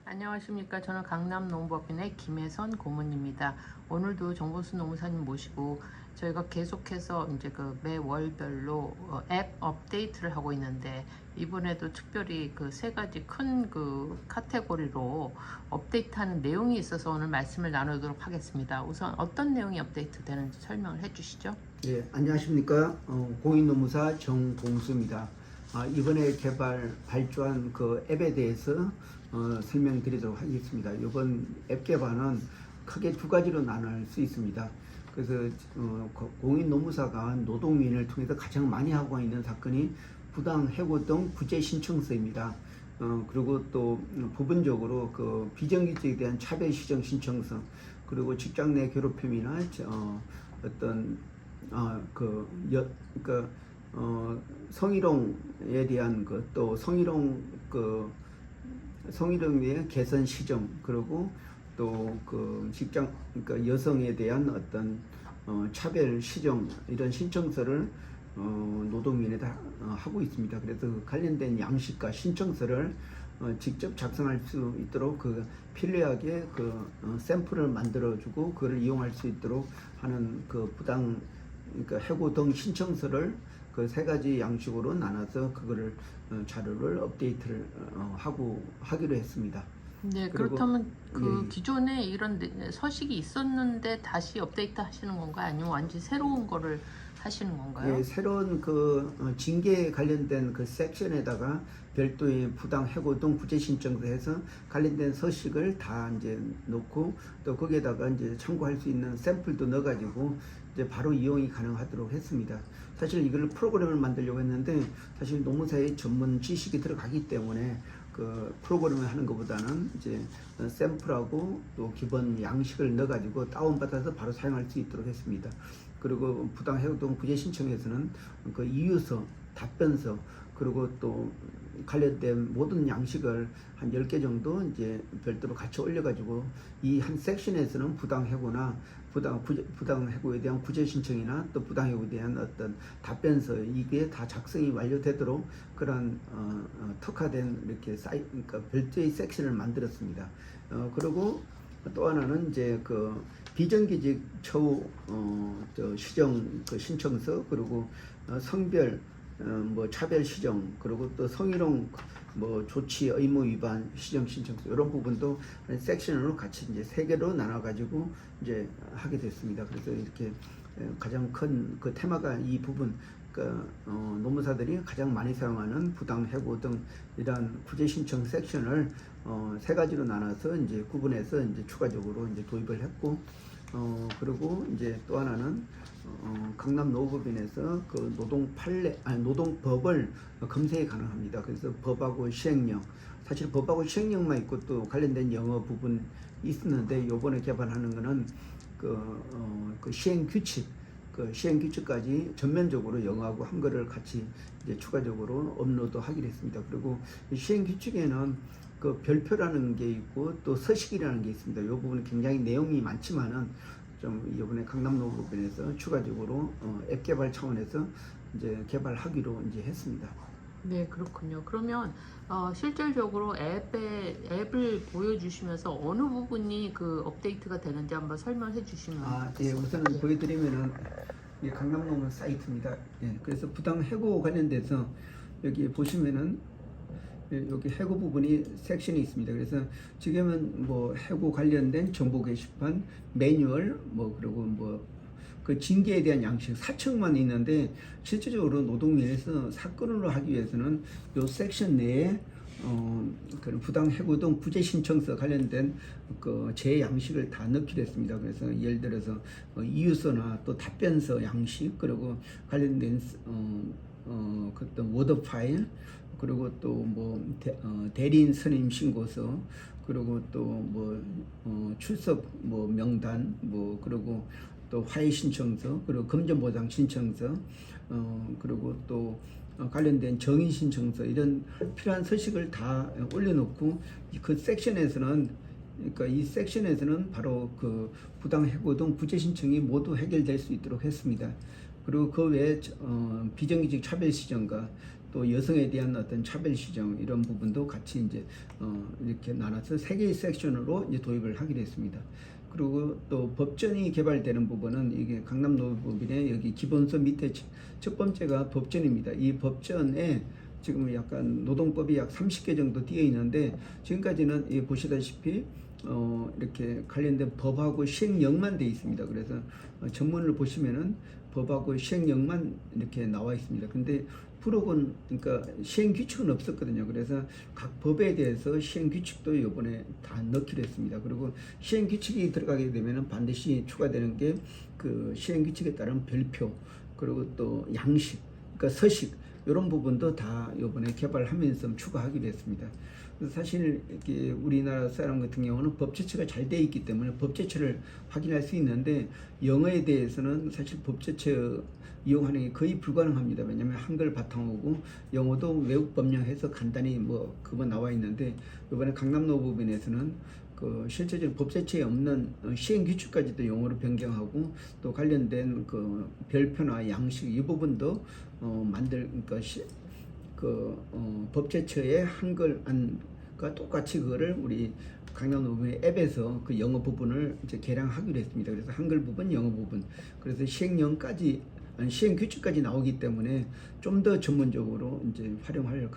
안녕하십니까. 저는 강남농법인의 김혜선 고문입니다. 오늘도 정보수 노무사님 모시고 저희가 계속해서 이제 그 매월별로 앱 업데이트를 하고 있는데, 이번에도 특별히 그 세 가지 큰 그 카테고리로 업데이트하는 내용이 있어서 오늘 말씀을 나누도록 하겠습니다. 우선 어떤 내용이 업데이트 되는지 설명을 해 주시죠. 예, 안녕하십니까. 공인노무사 정봉수입니다. 이번에 발주한 그 앱에 대해서 설명드리도록 하겠습니다. 이번 앱 개발은 크게 두 가지로 나눌 수 있습니다. 그래서 공인노무사가 노동위원회를 통해서 가장 많이 하고 있는 사건이 부당해고 등 구제 신청서입니다. 그리고 또 부분적으로 그 비정규직에 대한 차별 시정 신청서, 그리고 직장 내 괴롭힘이나 성희롱에 대한 또 성희롱의 개선 시정, 그리고 또 그 직장, 그러니까 여성에 대한 어떤 차별 시정, 이런 신청서를 노동위원회에 하고 있습니다. 그래서 그 관련된 양식과 신청서를 직접 작성할 수 있도록 그 편리하게 샘플을 만들어주고 그걸 이용할 수 있도록 하는 그러니까 해고 등 신청서를 그 세 가지 양식으로 나눠서 그거를 자료를 업데이트를 하기로 했습니다. 네, 그렇다면 기존에 이런 서식이 있었는데 다시 업데이트 하시는 건가요? 아니면 완전히 새로운 거를 하시는 건가요? 예, 새로운 징계에 관련된 그 섹션에다가 별도의 부당 해고 등 구제 신청서에서 관련된 서식을 다 이제 놓고, 또 거기에다가 이제 참고할 수 있는 샘플도 넣어가지고 이제 바로 이용이 가능하도록 했습니다. 사실 이걸 프로그램을 만들려고 했는데, 사실 노무사의 전문 지식이 들어가기 때문에 그 프로그램을 하는 것보다는 이제 샘플하고 또 기본 양식을 넣어가지고 다운받아서 바로 사용할 수 있도록 했습니다. 그리고 부당해고 구제 신청에서는 그 이유서, 답변서, 그리고 또 관련된 모든 양식을 한 10개 정도 이제 별도로 같이 올려가지고 이 한 섹션에서는 부당해고나 부당해고에 대한 구제 신청이나 또 부당해고에 대한 어떤 답변서, 이게 다 작성이 완료되도록 그런 특화된 이렇게 그러니까 별도의 섹션을 만들었습니다. 그리고 또 하나는 이제 그 비정규직 처우 시정 신청서, 그리고 성별 차별 시정, 그리고 또 성희롱 조치 의무 위반 시정 신청서, 이런 부분도 섹션으로 같이 이제 세 개로 나눠 가지고 이제 하게 됐습니다. 그래서 이렇게 가장 큰 그 테마가 이 부분, 노무사들이 가장 많이 사용하는 부당해고 등 이러한 구제 신청 섹션을 세 가지로 나눠서 이제 구분해서 이제 추가적으로 이제 도입을 했고, 그리고 이제 또 하나는 강남 노법인에서 그 노동법을 검색이 가능합니다. 그래서 법하고 시행령, 사실 법하고 시행령만 있고 또 관련된 영어 부분 있었는데, 요번에 개발하는 거는 그 시행규칙, 시행규칙까지 전면적으로 영어하고 한글을 같이 이제 추가적으로 업로드하기로 했습니다. 그리고 시행규칙에는 그 별표라는 게 있고 또 서식이라는 게 있습니다. 이 부분은 굉장히 내용이 많지만은 좀 이번에 강남노법인에서 추가적으로 앱 개발 차원에서 이제 개발하기로 이제 했습니다. 네, 그렇군요. 그러면 실질적으로 앱을 보여주시면서 어느 부분이 그 업데이트가 되는지 한번 설명해 주시면 예, 우선은 보여드리면은 이 강남노무 사이트입니다. 예, 그래서 부당해고 관련돼서 여기 보시면은 여기 해고 부분이 섹션이 있습니다. 그래서 지금은 해고 관련된 정보 게시판, 매뉴얼, 그리고 그 징계에 대한 양식 4층만 있는데, 실질적으로 노동위에서 사건으로 하기 위해서는 이 섹션 내에 그런 부당해고 등 구제 신청서 관련된 그 제 양식을 다 넣기로 했습니다. 그래서 예를 들어서 이유서나 또 답변서 양식, 그리고 관련된 어떤 워드 파일, 그리고 또 대리인 선임 신고서, 그리고 또 출석 명단, 그리고 또 화해 신청서, 그리고 금전 보상 신청서, 그리고 또 관련된 정의 신청서, 이런 필요한 서식을 다 올려놓고 그 섹션에서는, 그러니까 이 섹션에서는 바로 그 부당해고 등 구제 신청이 모두 해결될 수 있도록 했습니다. 그리고 그 외에 비정규직 차별 시정과 또 여성에 대한 어떤 차별 시정 이런 부분도 같이 이제 이렇게 나눠서 3개의 섹션으로 이제 도입을 하기로 했습니다. 그리고 또 법전이 개발되는 부분은 이게 강남노법인의 여기 기본서 밑에 첫 번째가 법전입니다. 이 법전에 지금 약간 노동법이 약 30개 정도 띄어 있는데 지금까지는 보시다시피 이렇게 관련된 법하고 시행령만 되어 있습니다. 그래서 전문을 보시면은 법하고 시행령만 이렇게 나와 있습니다. 근데 프록은 그러니까 시행 규칙은 없었거든요. 그래서 각 법에 대해서 시행 규칙도 이번에 다 넣기로 했습니다. 그리고 시행 규칙이 들어가게 되면은 반드시 추가되는 게 그 시행 규칙에 따른 별표 그리고 또 양식, 그러니까 서식 이런 부분도 다 이번에 개발하면서 추가하기로 했습니다. 그래서 사실 이렇게 우리나라 사람 같은 경우는 법 제체가 잘 되어 있기 때문에 법 제체를 확인할 수 있는데 영어에 대해서는 사실 법 제체 이용하는 게 거의 불가능합니다. 왜냐하면 한글 바탕이고 영어도 외국 법령해서 간단히 그거 나와 있는데 이번에 강남노법인에서는 그 실제적인 법 제체에 없는 시행 규칙까지도 영어로 변경하고 또 관련된 그 별표나 양식 이 부분도 그러니까 법 제체의 한글과 똑같이 그거를 우리 강남노법인의 앱에서 그 영어 부분을 이제 개량하기로 했습니다. 그래서 한글 부분, 영어 부분, 그래서 시행령까지 시행 규칙까지 나오기 때문에 좀 더 전문적으로 이제 활용할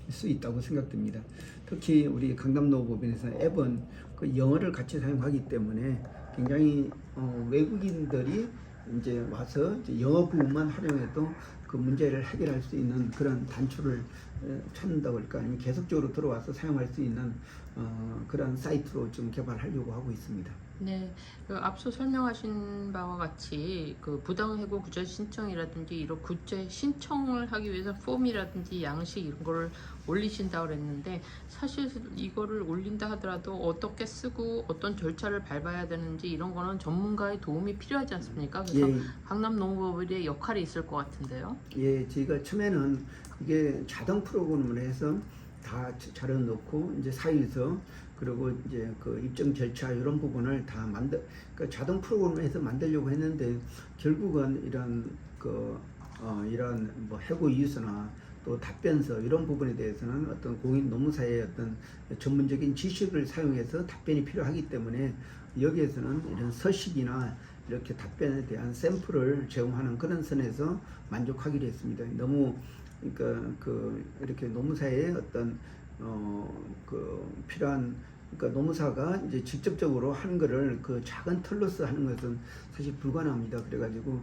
수 있다고 생각됩니다. 특히 우리 강남노법인에서 앱은 그 영어를 같이 사용하기 때문에 굉장히 외국인들이 이제 와서 이제 영어 부분만 활용해도 그 문제를 해결할 수 있는 그런 단초를 찾는다고 할까 아니면 계속적으로 들어와서 사용할 수 있는 그런 사이트로 좀 개발하려고 하고 있습니다. 네, 그 앞서 설명하신 바와 같이 그 부당해고 구제 신청이라든지 이런 구제 신청을 하기 위해서 폼이라든지 양식 이런 거를 올리신다고 그랬는데 사실 이거를 올린다 하더라도 어떻게 쓰고 어떤 절차를 밟아야 되는지 이런 거는 전문가의 도움이 필요하지 않습니까? 그래서 예. 강남노법인의 역할이 있을 것 같은데요. 예, 저희가 처음에는 이게 자동 프로그램을 해서 다 자료 넣고 이제 사유서 그리고 이제 그 입증 절차 이런 부분을 다 그러니까 자동 프로그램을 해서 만들려고 했는데 결국은 이런 이런 해고 이유서나 또 답변서 이런 부분에 대해서는 어떤 공인 노무사의 어떤 전문적인 지식을 사용해서 답변이 필요하기 때문에 여기에서는 이런 서식이나 이렇게 답변에 대한 샘플을 제공하는 그런 선에서 만족하기로 했습니다. 너무 그러니까 이렇게 노무사의 어떤 필요한 그러니까 노무사가 이제 직접적으로 하는 거를 그 작은 틀로서 하는 것은 사실 불가능합니다. 그래가지고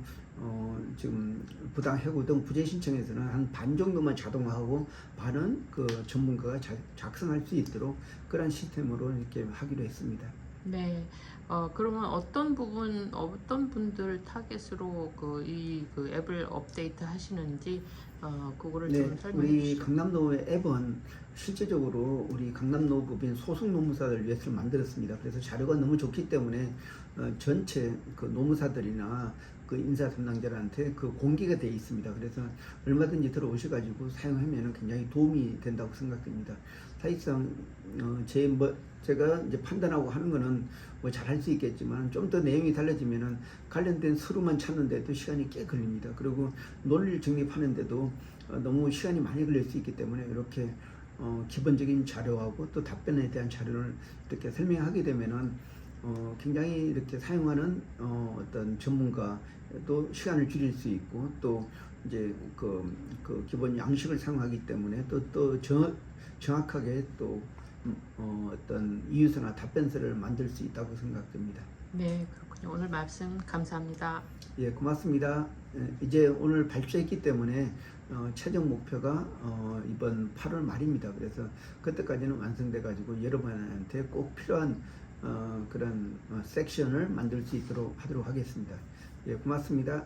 지금 부당 해고 등 구제 신청에서는 한 반 정도만 자동화하고 반은 그 전문가가 작성할 수 있도록 그런 시스템으로 이렇게 하기로 했습니다. 네. 그러면 어떤 분들 타겟으로 그 앱을 업데이트 하시는지, 그거를 네, 좀 설명해 우리 주시죠. 강남노의 앱은 실제적으로 우리 강남노법인 소속 노무사를 위해서 만들었습니다. 그래서 자료가 너무 좋기 때문에 전체 그 노무사들이나 그 인사 담당자들한테 그 공개가 되어 있습니다. 그래서 얼마든지 들어오셔가지고 사용하면 굉장히 도움이 된다고 생각됩니다. 사실상 제가 이제 판단하고 하는 거는 잘할 수 있겠지만 좀 더 내용이 달라지면은 관련된 서류만 찾는데도 시간이 꽤 걸립니다. 그리고 논리를 정립하는데도 너무 시간이 많이 걸릴 수 있기 때문에 이렇게 기본적인 자료하고 또 답변에 대한 자료를 이렇게 설명하게 되면은 굉장히 이렇게 사용하는 어떤 전문가도 시간을 줄일 수 있고 또 이제 그 기본 양식을 사용하기 때문에 또 정확하게 또 어떤 이유서나 답변서를 만들 수 있다고 생각됩니다. 네, 그렇군요. 오늘 말씀 감사합니다. 예, 고맙습니다. 이제 오늘 발표했기 때문에 최종 목표가 이번 8월 말입니다. 그래서 그때까지는 완성돼 가지고 여러분한테 꼭 필요한 그런 섹션을 만들 수 있도록 하도록 하겠습니다. 예, 고맙습니다.